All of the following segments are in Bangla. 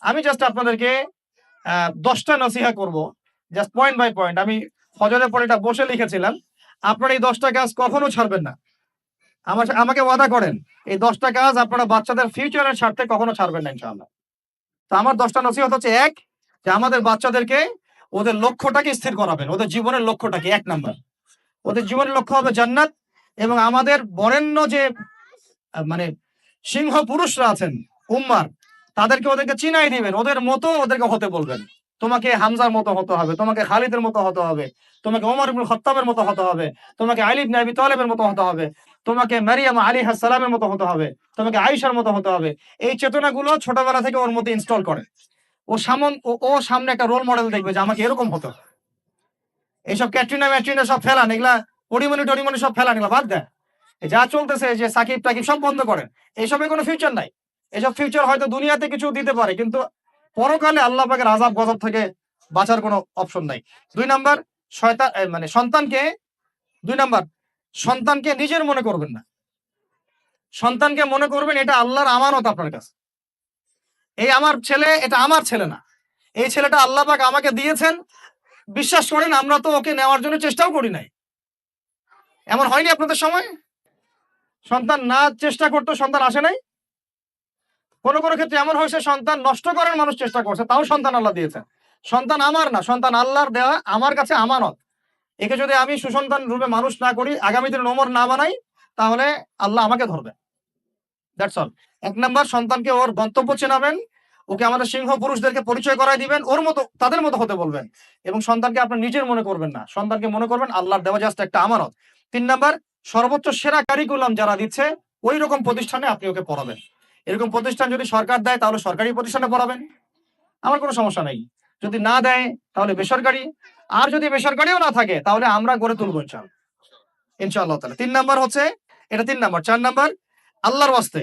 আমি জাস্ট আপনাদেরকে 10টা নসিহা করব, জাস্ট পয়েন্ট বাই পয়েন্ট। আমি ফজরের পরে এটা বসে লিখেছিলাম। আপনারা এই 10টা কাজ কখনো ছাড়বেন না। আমাকে ওয়াদা করেন, এই 10টা কাজ আপনারা বাচ্চাদের ফিউচারের স্বার্থে কখনো ছাড়বেন না ইনশাআল্লাহ। তো আমার 10টা নসিহত হচ্ছে, ১, যে আমাদের বাচ্চাদেরকে ওদের লক্ষ্যটাকে স্থির করাবেন। ওদের জীবনের লক্ষ্যটাকে ১ নাম্বার। ওদের জীবনের লক্ষ্য হবে জান্নাত, এবং আমাদের বরেণ্য যে মানে সিংহ পুরুষরা আছেন উম্মার, ওদেরকে চিনাই দিবেন, ওদের মতো ওদেরকে হতে বলবেন। তোমাকে হামজার মতো হতে হবে, তোমাকে খালিদের মতো হতে হবে, তোমাকে ওমর ইবনে খাত্তাবের মতো হতে হবে, তোমাকে আলী ইবনে আবি তালেবের মতো হতে হবে, তোমাকে মারিয়াম আলাইহিস সালামের মতো হতে হবে, তোমাকে আয়েশার মতো হতে হবে। এই চেতনাগুলো ছোটবেলা থেকে ওর মধ্যে ইনস্টল করে। ও সামনে একটা রোল মডেল দেখবে যে আমাকে এরকম হতে হবে। এইসব ক্যাটরিনা ম্যাটরিনা সব ফেলান, এগুলা পরিমণি টরিমণি সব ফেলান, এগুলা বাদ দেন। যা চলতেছে যে সাকিব টাকিব সব বন্ধ করেন। এসবে কোনো ফিউচার নাই। এসব ফিউচার হয়তো দুনিয়াতে কিছু দিতে পারে, কিন্তু পরকালে আল্লাহ পাকের আযাব গজব থেকে বাঁচার কোনো অপশন নাই। ২ নাম্বার, শয়তান মানে সন্তানকে ২ নাম্বার, সন্তানকে নিজের মনে করবেন না। সন্তানকে মনে করবেন এটা আল্লাহর আমানত আপনার কাছে। এই আমার ছেলে, এটা আমার ছেলে না। এই ছেলেটা আল্লাহ পাক আমাকে দিয়েছেন। বিশ্বাস করেন আমরা তো ওকে নেওয়ার জন্য চেষ্টাও করি নাই। এমন হয়নি আপনাদের সময়? সন্তান না চেষ্টা করতো সন্তান আসে নাই? কোন ক্ষেত্রে এমন হয়েছে সন্তান নষ্ট করার মানুষ চেষ্টা করছে, তাও সন্তান আল্লাহ দিয়েছেন। সন্তান আমার না, সন্তান আল্লাহর দেওয়া, আমার কাছে আমানত। একে যদি আমি সুসন্তান রূপে মানুষ না করি, আগামী দিনে ওমর না বানাই, তাহলে আল্লাহ আমাকে ধরবে। That's all. ১ নাম্বার, সন্তানকে ওর গন্তব্য চেনাবেন, ওকে আমাদের সিংহ পুরুষদেরকে পরিচয় করায় দিবেন, ওর মতো তাদের মতো হতে বলবেন। এবং সন্তানকে আপনার নিজের মনে করবেন না, সন্তানকে মনে করবেন আল্লাহর দেওয়া জাস্ট একটা আমানত। ৩ নাম্বার, সর্বোচ্চ সেরা কারিকুলাম যারা দিচ্ছে ওই রকম প্রতিষ্ঠানে আপনি ওকে পড়াবেন। এরকম প্রতিষ্ঠান যদি সরকার দেয় তাহলে সরকারি প্রতিষ্ঠানে পড়াবেন, আমার কোনো সমস্যা নাই। যদি না দেয় তাহলে বেসরকারি, আর যদি বেসরকারিও না থাকে তাহলে আমরা গড়ে তুলবো ইনশাআল্লাহ তাআলা। ৩ নাম্বার হচ্ছে, এটা ৩ নাম্বার। ৪ নাম্বার, আল্লাহর ওয়াস্তে,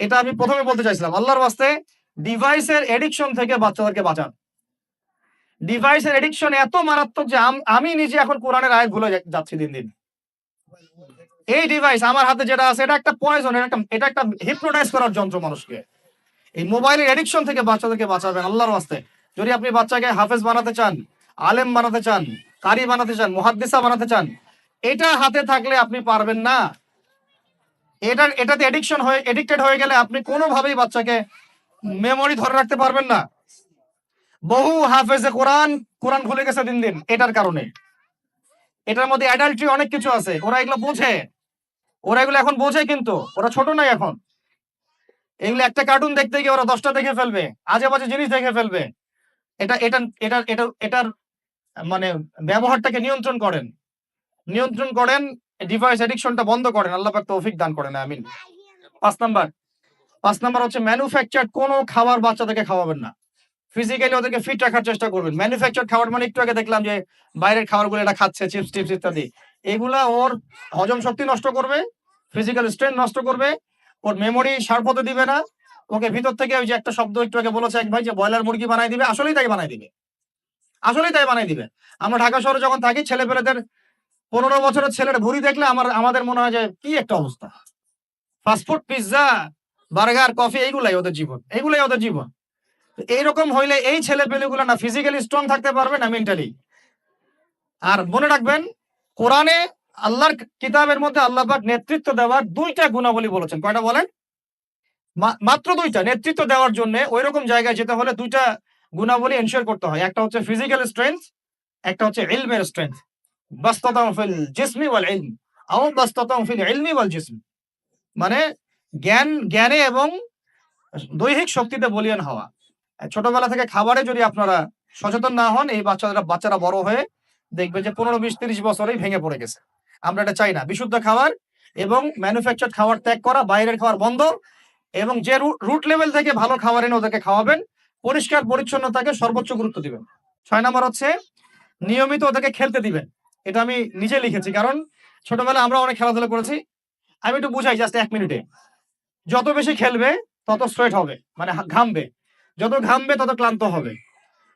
এটা আমি প্রথমে বলতে চাইছিলাম, আল্লাহর ওয়াস্তে ডিভাইসের এডিকশন থেকে বাচ্চাদেরকে বাঁচান। ডিভাইসের এডিকশন এত মারাত্মক যে আমি নিজে এখন কোরআনের আয়াত ভুলে যাচ্ছি দিন দিন। এই ডিভাইস আমার হাতে যেটা আছে, এটা একটা পয়জন, এটা একটা হিপনোটাইজ করার যন্ত্র মানুষকে। এই মোবাইলের এডিকশন থেকে বাচ্চাদেরকে বাঁচাবেন আল্লাহর ওয়াস্তে। যদি আপনি বাচ্চাকে হাফেজ বানাতে চান, আলেম বানাতে চান, কারি বানাতে চান, মুহাদ্দিসা বানাতে চান, এটা হাতে থাকলে আপনি পারবেন না। এটাতে এডিক্টেড হয়ে গেলে আপনি কোনোভাবেই বাচ্চাকে মেমোরি ধরে রাখতে পারবেন না। বহু হাফেজে কোরআন ভুলে গেছে দিন দিন এটার কারণে। এটার মধ্যে অ্যাডাল্ট্রি অনেক কিছু আছে, ওরা এগুলো বোঝে, ওরা এগুলো এখন বোঝে, কিন্তু ওরা ছোট নাই এখন। এগুলো একটা কার্টুন দেখতে গিয়ে ওরা 10টা দেখে ফেলবে, আজে বাজে জিনিস দেখে ফেলবে। এটা এটা এটা এটা এটার মানে ব্যবহারটাকে নিয়ন্ত্রণ করেন, ডিভাইস এডিকশনটা বন্ধ করেন। আল্লাহ পাক তৌফিক দান করেন, আমিন। ৫ নাম্বার হচ্ছে ম্যানুফ্যাকচারড কোনো খাবার বাচ্চাদেরকে খাওয়াবেন না। ফিজিক্যালি ওদেরকে ফিট রাখার চেষ্টা করবেন। ম্যানুফ্যাকচারড খাবার মানে একটু আগে দেখলাম যে বাইরের খাবারগুলো এটা খাচ্ছে, চিপস টিপস ইত্যাদি। এগুলা ওর হজম শক্তি নষ্ট করবে, ফিজিক্যাল স্ট্রেংথ নষ্ট করবে, ওর মেমোরি শার্প হতে দিবে না। ওকে ভিতর থেকে ওই যে একটা শব্দ একটু আগে বলেছে এক ভাই, যে ব্রয়লার মুরগি বানাই দিবে, আসলেই তাই বানাই দিবে। আমরা ঢাকা শহরে যখন থাকি, ছেলেপেলেদের ১৫ বছরের ছেলের ভুঁড়ি দেখলে আমাদের মনে হয় যে কি একটা অবস্থা। ফাস্টফুড, পিৎজা, বার্গার, কফি, এইগুলাই ওদের জীবন। এইরকম হইলে এই ছেলেপেলেগুলো না ফিজিক্যালি স্ট্রং থাকতে পারবে না মেন্টালি। আর মনে রাখবেন, কোরআনে আল্লাহর কিতাবের মধ্যে আল্লাহ পাক নেতৃত্ব দেওয়ার 2টা গুণাবলী বলেছেন। কয়টা বলেন? মাত্র 2টা। নেতৃত্ব দেওয়ার জন্য ওইরকম জায়গায় যেতে হলে 2টা গুণাবলী এনশিওর করতে হয়। একটা হচ্ছে ফিজিক্যাল স্ট্রেংথ, একটা হচ্ছে ইলমের স্ট্রেংথ। বাসতাতাম ফিল জিসমি ওয়াল ইলম আও বাসতাতাম ফিল ইলমি ওয়াল জিসম। মানে জ্ঞানে এবং দৈহিক শক্তিতে বলীয়ান হওয়া। ছোটবেলা থেকে খাবারে যদি আপনারা সচেতন না হন, এই বাচ্চারা বড় হয়ে দেখবে যে 15, 20, 30 বছরেই ভেঙে পড়ে গেছে। আমরা এটা চাই না। বিশুদ্ধ খাবার এবং ম্যানুফ্যাকচারড খাবার ত্যাগ করা, বাইরের খাবার বন্ধ, এবং যে রুট লেভেল থেকে ভালো খাবার এনে ওদেরকে খাওয়াবেন, পরিষ্কার পরিচ্ছন্নতাকে সর্বোচ্চ গুরুত্ব দিবেন। ৬ নাম্বার হচ্ছে নিয়মিত ওদেরকে খেলতে দিবেন। এটা আমি নিজে লিখেছি, কারণ ছোটবেলায় আমরা অনেক খেলাধুলা করেছি। আমি একটু বুঝাই জাস্ট 1 মিনিটে। যত বেশি খেলবে তত সোয়েট হবে, মানে ঘামবে। যত ঘামবে তত ক্লান্ত হবে,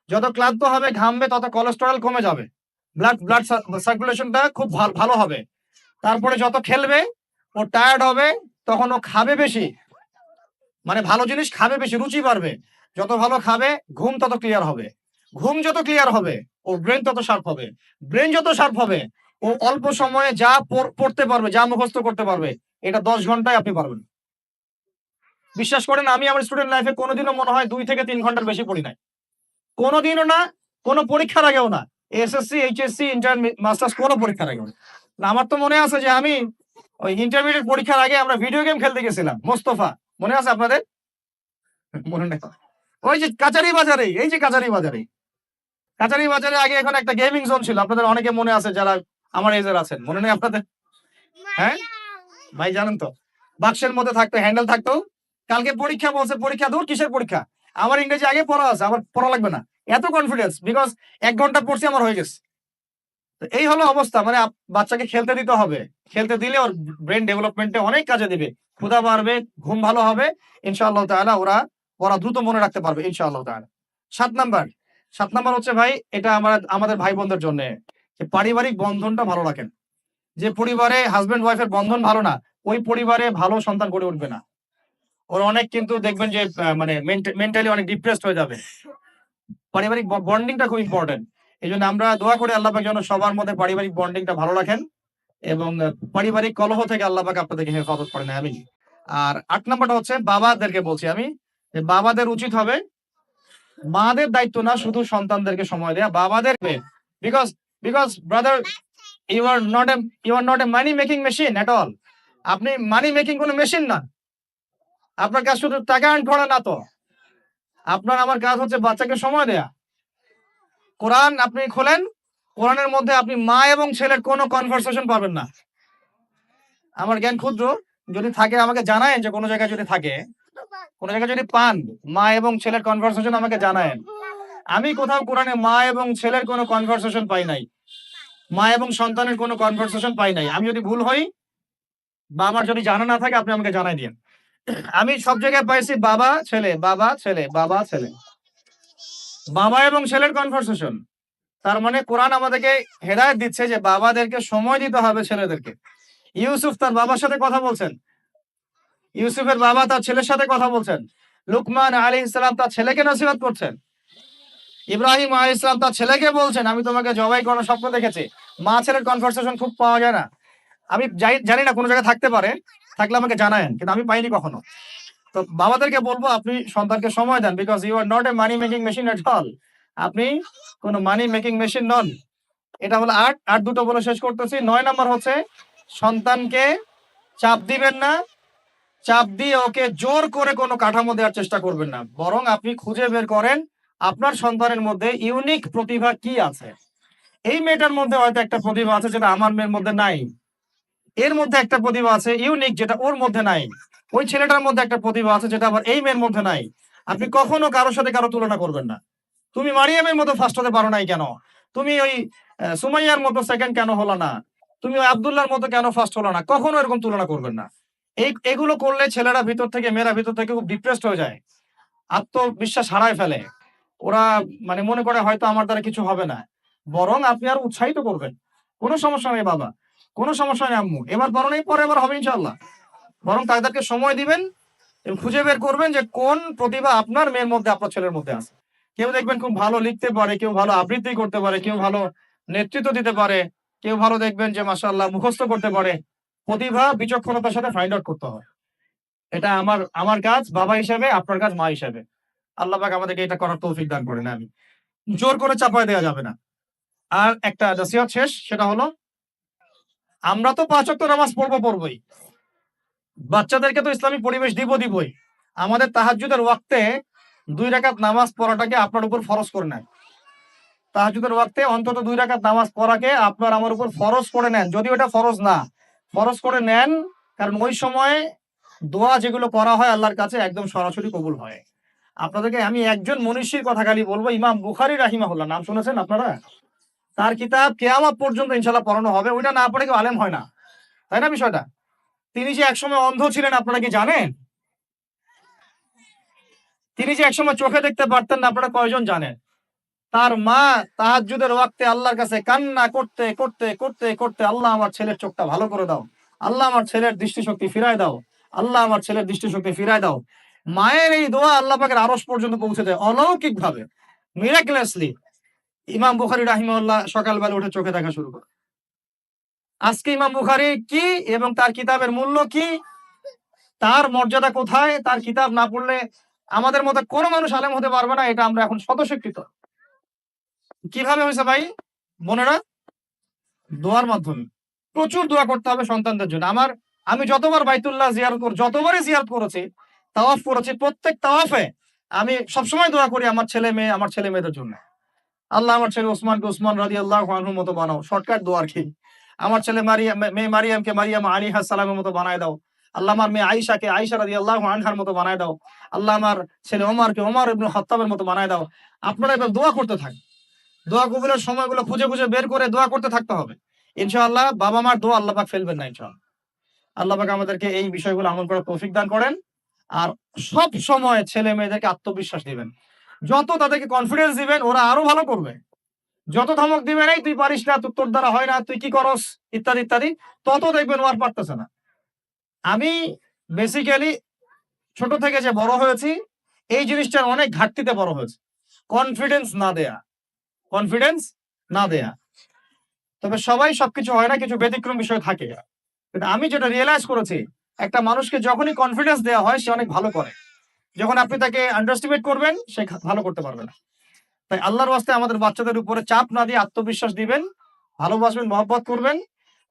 যত ক্লান্ত হবে ঘামবে তত কোলেস্টেরল কমে যাবে, ব্লাড সার্কুলেশনটা খুব ভালো হবে। তারপরে যত খেলবে ও টায়ার্ড হবে, তখন ও খাবে বেশি, মানে ভালো জিনিস খাবে বেশি, রুচি বাড়বে। যত ভালো খাবে ঘুম তত ক্লিয়ার হবে, ঘুম যত ক্লিয়ার হবে ওর ব্রেন তত শার্প হবে, ব্রেন যত শার্প হবে ও অল্প সময়ে যা পড়তে পারবে, যা মুখস্থ করতে পারবে, এটা 10 ঘন্টায় আপনি পারবেন। বিশ্বাস করেন আমি আমার স্টুডেন্ট লাইফে কোনোদিনও মনে হয় 2 থেকে 3 ঘন্টার বেশি পড়ি নাই, কোনোদিনও না, কোনো পরীক্ষার আগেও না, এসএসসি এইচএসসি ইন্টার মাস্টার্স কোনো পরীক্ষার আগেও না। আমার তো মনে আছে যে আমি ওই ইন্টারমিডিয়েট পরীক্ষার আগে আমরা ভিডিও গেম খেলতে গেছিলাম মোস্তফা, মনে আছে আপনাদের? মনে নেই? ওই যে কাচারি বাজারে, এই যে কাচারি বাজারে, কাচারি বাজারে আগে এখন একটা গেমিং জোন ছিল, আপনাদের অনেকে মনে আছে যারা আমার এজের আছেন, মনে নেই আপনাদের? হ্যাঁ ভাই জানেন তো, বাক্সের মধ্যে থাকতো, হ্যান্ডেল থাকতো। কালকে পরীক্ষা বলছে, পরীক্ষা দূর, কিসের পরীক্ষা, আমার ইংরেজি আগে পড়া আছে, আমার পড়া লাগবে না, এত কনফিডেন্স, বিকজ 1 ঘন্টা পড়ছি আমার হয়ে গেছে। তো এই হলো অবস্থা, মানে বাচ্চাকে খেলতে দিতে হবে, খেলতে দিলে ওর ব্রেন ডেভেলপমেন্টে অনেক কাজে দিবে, ক্ষুধা বাড়বে, ঘুম ভালো হবে, ইনশাআল্লাহ তাআলা ওরা ওরা দ্রুত মনে রাখতে পারবে ইনশাআল্লাহ তাআলা। 7 নাম্বার, 7 নাম্বার হচ্ছে ভাই, এটা আমাদের ভাই বোনদের জন্য, যে পারিবারিক বন্ধনটা ভালো রাখেন। যে পরিবারে হাজবেন্ড ওয়াইফের বন্ধন ভালো না, ওই পরিবারে ভালো সন্তান গড়ে উঠবে না। ওরা অনেক কিন্তু দেখবেন যে মানে মেন্টালি অনেক ডিপ্রেসড হয়ে যাবে। পারিবারিক বন্ডিংটা খুব ইম্পর্টেন্ট। এজন্য আমরা দোয়া করি আল্লাহ পাক যেন সবার মধ্যে পারিবারিক বন্ডিংটা ভালো রাখেন এবং পারিবারিক কলহ থেকে আল্লাহ পাক আপনাদেরকে হেফাজত করেন, আমিন। আর 8 নাম্বারটা হচ্ছে বাবাদেরকে বলছি আমি, যে বাবাদের উচিত হবে মাদের দায়িত্ব না শুধু সন্তানদেরকে সময় দেয়া, বাবাদের, because because brother, you are not a money making machine at all. আপনি মানি মেকিং কোনো মেশিন না, আপনার কাজ শুধু টাকা আর্ন করা না তো, আপনার আমার কাজ হচ্ছে বাচ্চাকে সময় দেয়া। কোরআন আপনি খোলেন, কোরআনের মধ্যে আপনি মা এবং ছেলের কোনো কনভারসেশন পাবেন না। আমার জ্ঞান ক্ষুদ্র, যদি থাকে আমাকে জানায়েন, যে কোনো জায়গায় যদি থাকে, কোনো জায়গায় যদি পান মা এবং ছেলের কনভারসেশন আমাকে জানায়েন। আমি কোথাও কোরআনে মা এবং ছেলের কোনো কনভারসেশন পাই নাই, মা এবং সন্তানের কোনো কনভারসেশন পাই নাই। আমি যদি ভুল হই বা আমার যদি জানা না থাকে আপনি আমাকে জানাই দিন। আমি সব জায়গায় পাইছি বাবা ছেলে, বাবা ছেলে, বাবা ছেলে, বাবা এবং ছেলের কনভারসেশন। তার মানে কোরআন আমাদেরকে হেদায়েত দিচ্ছে যে বাবাদেরকে সময় দিতে হবে ছেলেদেরকে। ইউসুফ তার বাবার সাথে কথা বলছেন, ইউসুফের বাবা তার ছেলের সাথে কথা বলছেন, লুকমান আলাইহিস সালাম তার ছেলেকে নসিহত করছেন, ইব্রাহিম আলাইহিস সালাম তার ছেলেকে বলছেন আমি তোমাকে জবাই করার স্বপ্ন দেখেছি। মা ছেলের কনভারসেশন খুব পাওয়া যায় না। আমি জানি না কোনো জায়গায় থাকতে পারে, থাকলে আমাকে জানায়েন, কিন্তু আমি পাইনি কখনো। তো বাবাদেরকে বলবো আপনি সন্তানকে সময় দেন, because you are not a money making machine at all. আপনি কোনো মানি মেকিং মেশিন নন। এটা হলো 8, আর দুটো বলে শেষ করতেছি। 9 নাম্বার হচ্ছে সন্তানকে চাপ দিবেন না, চাপ দিয়ে ওকে জোর করে কোনো কাঠামো দেওয়ার চেষ্টা করবেন না, বরং আপনি খুঁজে বের করেন আপনার সন্তানের মধ্যে ইউনিক প্রতিভা কি আছে। এই মেয়েটার মধ্যে হয়তো একটা প্রতিভা আছে যেটা আমার মেয়ের মধ্যে নাই, এর মধ্যে একটা প্রতিভা আছে ইউনিক যেটা ওর মধ্যে নাই, ওই ছেলেটার মধ্যে একটা প্রতিভা আছে যেটা আবার এই মেয়ের মধ্যে নাই। আপনি কখনো কারোর সাথে কারো তুলনা করবেন না। তুমি মারিয়ামের মতো ফার্স্ট হতে পারো নাই কেন, তুমি ওই সুমাইয়ার মতো সেকেন্ড কেন হলো না, তুমি ওই আব্দুল্লাহর মতো কেন ফার্স্ট হলো না, কখনো এরকম তুলনা করবেন না। এগুলো করলে ছেলেরা ভিতর থেকে, মেয়েরা ভিতর থেকে খুব ডিপ্রেসড হয়ে যায়, আত্মবিশ্বাস হারায় ফেলে। ওরা মানে মনে করে হয়তো আমার দ্বারা কিছু হবে না। বরং আপনি আরো উৎসাহিত করবেন, কোনো সমস্যা নেই বাবা, কোনো সমস্যা নেই আম্মু, এবার বড় নেই পরে এবার হবে ইনশাল্লাহ। বরং তাদেরকে সময় দিবেন এবং খুঁজে বের করবেন যে কোন প্রতিভা আপনার মেয়ের মধ্যে, আপনার ছেলের মধ্যে আছে। কেউ দেখবেন খুব ভালো লিখতে পারে, কেউ ভালো আবৃত্তি করতে পারে, কেউ ভালো নেতৃত্ব দিতে পারে, কেউ ভালো দেখবেন যে মাশাআল্লাহ মুখস্থ করতে পারে। প্রতিভা বিচক্ষণতার সাথে ফাইন্ড আউট করতে হয়। এটা আমার আমার কাজ বাবা হিসেবে, আপনার কাজ মা হিসেবে। আল্লাহ পাক আমাদেরকে এটা করার তৌফিক দান করেন, আমি জোর করে চাপায় দেওয়া যাবে না। আর একটা নসিহত শেষ, সেটা হলো আমরা তো 5 ওয়াক্ত নামাজ পড়বই, বাচ্চাদেরকে তো ইসলামিক পরিবেশ দিবই। আমাদের তাহাজ্জুদের ওয়াক্তে 2 রাকাত নামাজ পড়াটাকে আপনার উপর ফরজ করে নেন। তাহাজ্জুদের ওয়াক্তে অন্তত 2 রাকাত নামাজ পড়াকে আপনার আমার উপর ফরজ করে নেন, যদি ওটা ফরজ না, ফরজ করে নেন। কারণ ওই সময় দোয়া যেগুলো করা হয় আল্লাহর কাছে একদম সরাসরি কবুল হয়। আপনাদেরকে আমি একজন মনীষীর কথা খালি বলবো, ইমাম বুখারী রাহিমাহুল্লাহ, নাম শুনেছেন আপনারা? তার কিতাব কিয়ামত পর্যন্ত ইনশাআল্লাহ পড়ানো হবে, ওইটা না পড়ে কেউ আলেম হয় না, তাই না বিষয়টা? তিনি যে একসময় অন্ধ ছিলেন আপনারা কি জানেন? তিনি যে একসময় চোখে দেখতে পারতেন না আপনারা কয়জন জানেন? তার মা তাহাজ্জুদের ওয়াক্তে আল্লাহর কাছে কান্না করতে করতে করতে করতে, আল্লাহ আমার ছেলের চোখটা ভালো করে দাও, আল্লাহ আমার ছেলের দৃষ্টিশক্তি ফিরায় দাও, আল্লাহ আমার ছেলের দৃষ্টিশক্তি ফিরায় দাও। মায়ের এই দোয়া আল্লাহ পাকের আরশ পর্যন্ত পৌঁছে যায় অলৌকিক ভাবে, মিরাকুলাসলি। ইমাম বুখারী রাহিমাহুল্লাহ সকালবেলা উঠে চোখে দেখা শুরু করে। আজকে ইমাম বুখারী কি এবং তার কিতাবের মূল্য কি, তার মর্যাদা কোথায়, তার কিতাব না পড়লে আমাদের মতো কোনো মানুষ আলেম হতে পারবে না, এটা আমরা এখন স্বতঃস্বীকৃত। কিভাবে হয়েছে ভাই বোনেরা? দোয়ার মাধ্যমে। প্রচুর দোয়া করতে হবে সন্তানদের জন্য। আমি যতবার বাইতুল্লাহ যতবারই জিয়ারত করেছি, তাওয়াফ করেছি, প্রত্যেক তাওয়াফে আমি সবসময় দোয়া করি আমার ছেলে মেয়েদের জন্য। আল্লাহ আমার ছেলে ওসমানকে ওসমান রাদিয়াল্লাহু আনহুর মতো বানাও। শর্টকাট দোয়া আরকি। আমার ছেলে মেয়ে মারিয়ামকে মারিয়াম আলাইহিস সালামের মতো বানায় দাও। আল্লাহ আমার মেয়ে আয়েশাকে আয়েশা রাদিয়াল্লাহু আনহার মতো বানায় দাও। আল্লাহ আমার ছেলে ওমরকে ওমর ইবনে খাত্তাবের মতো বানায় দাও। আপনারা এবার দোয়া করতে থাকেন। দোয়া কবুলের সময়গুলো খুঁজে, খুঁজে বের করে দোয়া করতে থাকতে হবে। ইনশাআল্লাহ বাবা-মার দোয়া আল্লাহ পাক ফেলবেন না ইনশাআল্লাহ। আল্লাহ পাক আমাদেরকে এই বিষয়গুলো আমল করার তৌফিক দান করেন। আর সব সময় ছেলে-মেয়েদেরকে আত্মবিশ্বাস দিবেন। যত তাদেরকে কনফিডেন্স দিবেন ওরা আরো ভালো করবে। যত ধমক দিবেন, "এই তুই পারিস না, তোর দ্বারা হয় না, তুই কি করস?" ইত্যাদি, ইত্যাদি, তত দেখবেন ও আর পারতেছে না। আমি বেসিক্যালি ছোট থেকে যে বড় হয়েছি, এই জিনিসটার অনেক ঘাটতিতে বড় হয়েছি। কনফিডেন্স না দেয়া, কনফিডেন্স না দেয়া। তবে সবাই সবকিছু হয় না, কিছু ব্যতিক্রম বিষয় থাকে। কিন্তু আমি যেটা রিয়ালাইজ করেছি, একটা মানুষকে যখনই কনফিডেন্স দেয়া হয়, সে অনেক ভালো করে। যখন আপনি তাকে আন্ডার এস্টিমেট করবেন, সে ভালো করতে পারবে না। তাই আল্লাহর ওয়াস্তে আমাদের বাচ্চাদের উপরে চাপ না দিয়ে আত্মবিশ্বাস দিবেন, ভালোবাসবেন, মহব্বত করবেন,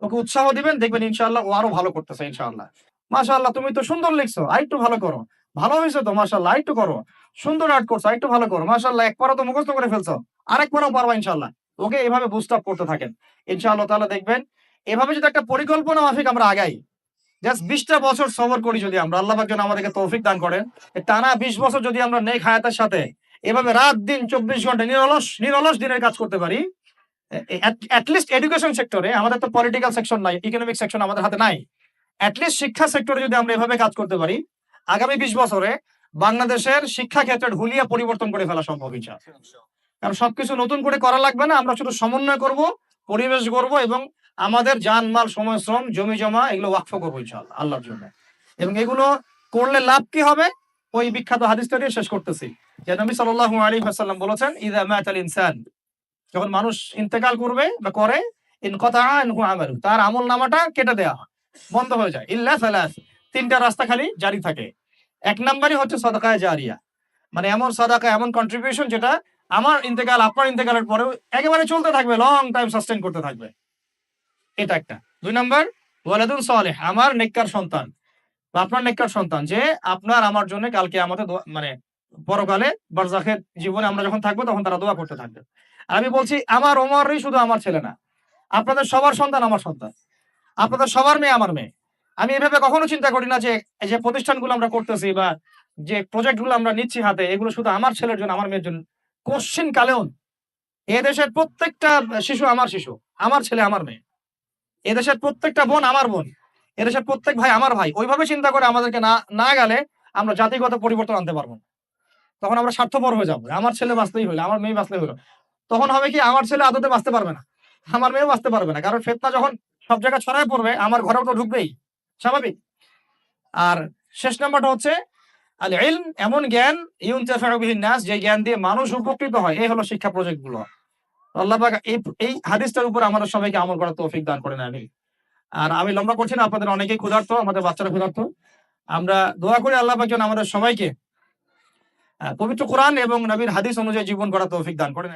ওকে উৎসাহ দিবেন, দেখবেন ইনশাআল্লাহ ও আরো ভালো করতেছে ইনশাআল্লাহ। মাশাআল্লাহ তুমি তো সুন্দর লিখছো, আরেকটু ভালো করো। ভালো হইছে তো মাশাআল্লাহ, আরেকটু করো। সুন্দর আর্ট করছো, আরেকটু ভালো করো। মাশাআল্লাহ এক পারা তো মুখস্থ করে ফেলছো। আরেক পারাও পারবা ইনশাআল্লাহ। ওকে এভাবে বুস্ট আপ করতে থাকেন। ইনশাআল্লাহ তাআলা দেখবেন এভাবে যদি একটা পরিকল্পনা মাফিক আমরা আগাই, জাস্ট ২০ টা বছর সবর করি যদি আমরা, আল্লাহ পাক যেন আমাদেরকে তৌফিক দান করেন। টানা ২০ বছর যদি আমরা নেক হায়াতের সাথে এভাবে রাত দিন ২৪ ঘন্টা নিরলস দিনের কাজ করতে পারি, এট লিস্ট এডুকেশন সেক্টরে, আমাদের তো পলিটিক্যাল সেকশন নাই, ইকোনমিক সেকশন আমাদের হাতে নাই। এট লিস্ট শিক্ষা সেক্টরে যদি আমরা এভাবে কাজ করতে পারি, আগামী ২০ বছরে বাংলাদেশের শিক্ষা ক্ষেত্রের হুলিয়া পরিবর্তন করে ফেলা সম্ভব ইনশাআল্লাহ। কারণ সবকিছু নতুন করে করা লাগবে না, আমরা শুধু সমন্বয় করব, পরিবেশ গড়ব এবং আমাদের জানমাল, সময়, শ্রম, জমি জমা এগুলো ওয়াকফ করবো ইনশাআল্লাহ আল্লাহর জন্য। এবং এগুলো করলে লাভ কি হবে? ওই বিখ্যাত হাদিসটা দিয়ে শেষ করতেছি, যে নবী সাল্লাল্লাহু আলাইহি ওয়াসাল্লাম বলেছেন, ইযা মাতাল ইনসান, যখন মানুষ ইন্তেকাল করবে বা করে, ইনকাতা আনহু আমালু, তার আমলনামাটা কেটে দেয়া হয়, বন্ধ হয়ে যায়। ইল্লা সালাস, তিনটা রাস্তা খালি জারি থাকে। এক নাম্বারই হচ্ছে সাদাকায়ে জারিয়া, মানে এমন সাদাকা, এমন কন্ট্রিবিউশন যেটা আমার ইন্তেকাল, আপনার ইন্তেকালের পরেও একেবারে চলতে থাকবে, লং টাইম সাস্টেইন করতে থাকবে। এটা একটা। ২ নাম্বার ওয়ালাদুন সালেহ, আমার নেককার সন্তান বা আপনার নেককার সন্তান, যে আপনার আমার জন্য কালকে আমাদের মানে পরকালে বারজাখের জীবনে আমরা যখন থাকবো তখন তারা দোয়া করতে থাকবে। আর আমি বলছি আমার ওমরই শুধু আমার ছেলে না, আপনাদের সবার সন্তান আমার সন্তান, আপনাদের সবার মেয়ে আমার মেয়ে। আমি এভাবে কখনো চিন্তা করি না যে এই যে প্রতিষ্ঠানগুলো আমরা করতেছি বা যে প্রজেক্ট গুলো আমরা নিচ্ছি হাতে, এগুলো শুধু আমার ছেলের জন্য, আমার মেয়ের জন্য। কোশ্চিন কালেও এদেশের প্রত্যেকটা শিশু আমার শিশু, আমার ছেলে আমার মেয়ে। এদেশের প্রত্যেকটা বোন আমার বোন, এদেশের প্রত্যেক ভাই আমার ভাই। ওইভাবে চিন্তা করে আমাদেরকে না গেলে আমরা জাতিগত পরিবর্তন আনতে পারবো না। তখন আমরা স্বার্থপর হয়ে যাবো। আমার ছেলে বাঁচলেই হইলো, আমার মেয়ে বাঁচলেই হইলো। তখন হবে কি, আমার ছেলে আদতে বাঁচতে পারবে না, আমার মেয়েও বাঁচতে পারবে না। কারণ ফিতনা যখন সব জায়গায় ছড়ায় পড়বে, আমার ঘরেও তো ঢুকবেই, স্বাভাবিক। আর শেষ নাম্বারটা হচ্ছে আল ইলম, এমন জ্ঞান ইউনতাফাউ বিহিন নাস, যে জ্ঞান দিয়ে মানুষ উপকৃত হয়। এই হলো শিক্ষা প্রজেক্ট গুলো। আল্লাহ পাক এই হাদিসটার উপর আমাদের সবাইকে আমল করার তৌফিক দান করেন, আমিন। আর আমি লম্বা করছি না, আপনাদের অনেকেই ক্ষুধার্ত, আমাদের বাচ্চারা ক্ষুধার্ত। আমরা দোয়া করি আল্লাহ পাক যেন আমাদের সবাইকে পবিত্র কোরআন এবং নবীর হাদিস অনুযায়ী জীবন গড়ার তৌফিক দান করেন।